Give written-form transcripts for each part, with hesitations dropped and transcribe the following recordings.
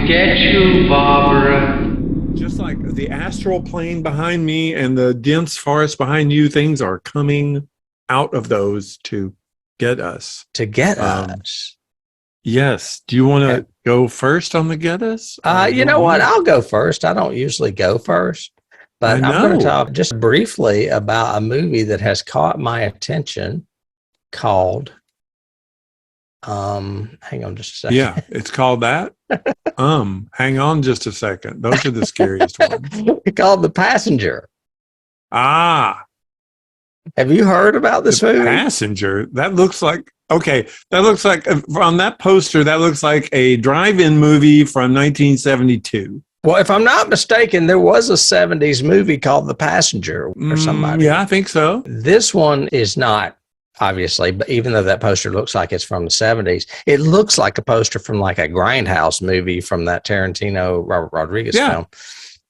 get you, Barbara. Just like the astral plane behind me and the dense forest behind you, things are coming out of those to get us. To get us. Yes. Do you want to go first on the get us? You know what? I'll go first. I don't usually go first, but I'm going to talk just briefly about a movie that has caught my attention called, hang on just a second. Yeah, it's called that. Hang on just a second. Those are the scariest ones. It's called The Passenger. Ah. Have you heard about this movie? Passenger? That looks like, okay, that looks like, on that poster, that looks like a drive-in movie from 1972. Well, if I'm not mistaken, there was a 70s movie called The Passenger or somebody. Yeah, I think so. This one is not, obviously, but even though that poster looks like it's from the 70s, it looks like a poster from like a Grindhouse movie from that Tarantino, Robert Rodriguez film.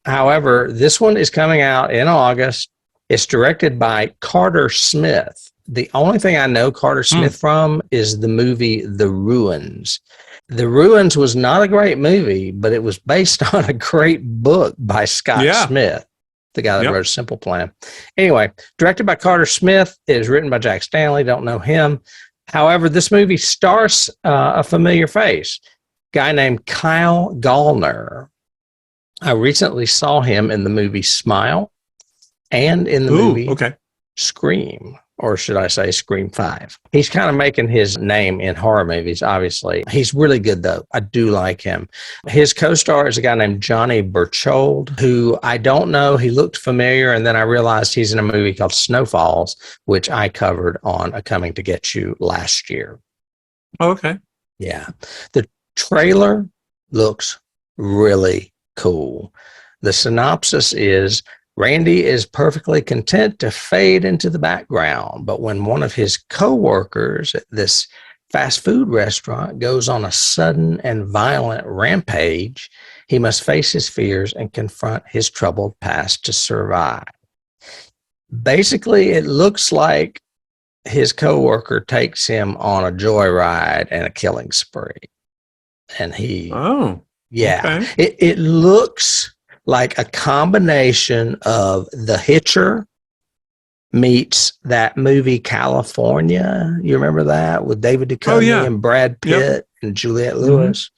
However, this one is coming out in August. It's directed by Carter Smith. The only thing I know Carter Smith from is the movie The Ruins. The Ruins was not a great movie, but it was based on a great book by Scott Smith, the guy that wrote Simple Plan. Anyway, directed by Carter Smith, it is written by Jack Stanley. Don't know him. However, this movie stars a familiar face, a guy named Kyle Gallner. I recently saw him in the movie Smile and in the movie Scream, or should I say Scream 5. He's kind of making his name in horror movies, obviously. He's really good, though. I do like him. His co-star is a guy named Johnny Burchold, who I don't know. He looked familiar, and then I realized he's in a movie called Snowfalls, which I covered on A Coming to Get You last year. Okay. Yeah. The trailer looks really cool. The synopsis is, Randy is perfectly content to fade into the background, but when one of his co-workers at this fast food restaurant goes on a sudden and violent rampage, he must face his fears and confront his troubled past to survive. Basically, it looks like his co-worker takes him on a joyride and a killing spree. And he... It looks like a combination of The Hitcher meets that movie California. You remember that with David Duchovny and Brad Pitt and Juliette Lewis?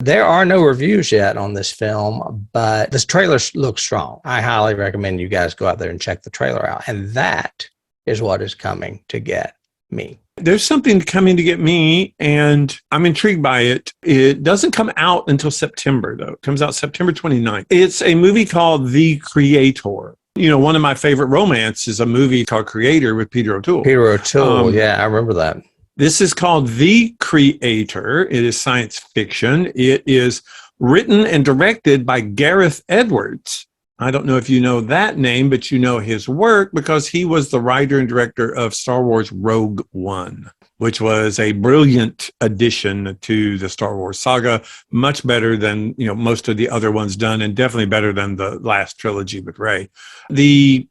There are no reviews yet on this film, but this trailer looks strong. I highly recommend you guys go out there and check the trailer out. And that is what is coming to get me. There's something coming to get me, and I'm intrigued by it. It doesn't come out until September, though. It comes out September 29th. It's a movie called The Creator. You know, one of my favorite romance is a movie called Creator with Peter O'Toole. Peter O'Toole, I remember that. This is called The Creator. It is science fiction. It is written and directed by Gareth Edwards. I don't know if you know that name, but you know his work because he was the writer and director of Star Wars Rogue One, which was a brilliant addition to the Star Wars saga, much better than, you know, most of the other ones done, and definitely better than the last trilogy with Rey. The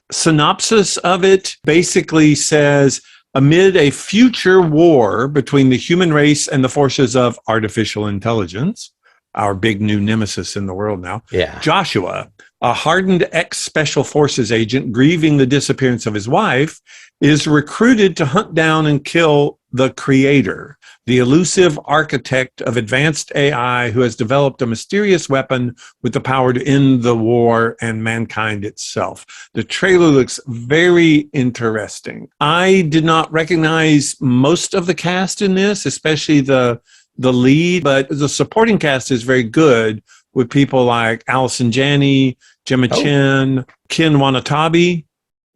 synopsis of it basically says, amid a future war between the human race and the forces of artificial intelligence, our big new nemesis in the world now, Joshua, a hardened ex-special forces agent grieving the disappearance of his wife, is recruited to hunt down and kill the Creator, the elusive architect of advanced AI who has developed a mysterious weapon with the power to end the war and mankind itself. The trailer looks very interesting. I did not recognize most of the cast in this, especially the lead, but the supporting cast is very good with people like Allison Janney, Gemma Chan, Ken Watanabe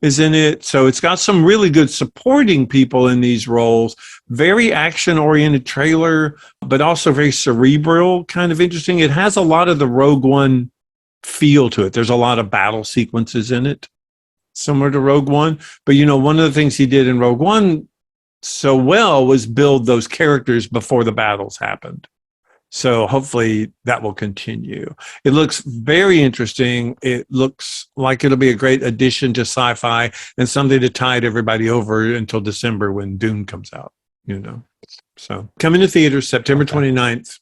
is in it. So it's got some really good supporting people in these roles. Very action-oriented trailer, but also very cerebral, kind of interesting. It has a lot of the Rogue One feel to it. There's a lot of battle sequences in it, similar to Rogue One. But, you know, one of the things he did in Rogue One so well was build those characters before the battles happened. So hopefully that will continue. It looks very interesting. It looks like it'll be a great addition to sci-fi and something to tide everybody over until December when Dune comes out, you know. So coming to theaters September 29th.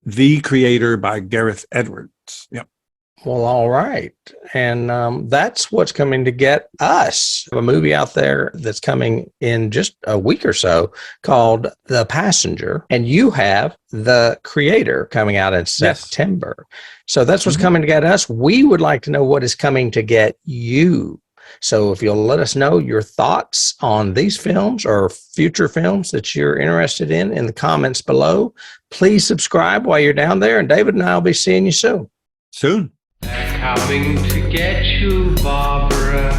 The Creator by Gareth Edwards. Yep. Well, all right. And that's what's coming to get us. A movie out there that's coming in just a week or so called The Passenger. And you have The Creator coming out in September. So that's what's coming to get us. We would like to know what is coming to get you. So if you'll let us know your thoughts on these films or future films that you're interested in the comments below, please subscribe while you're down there. And David and I will be seeing you soon. Soon. They're coming to get you, Barbara.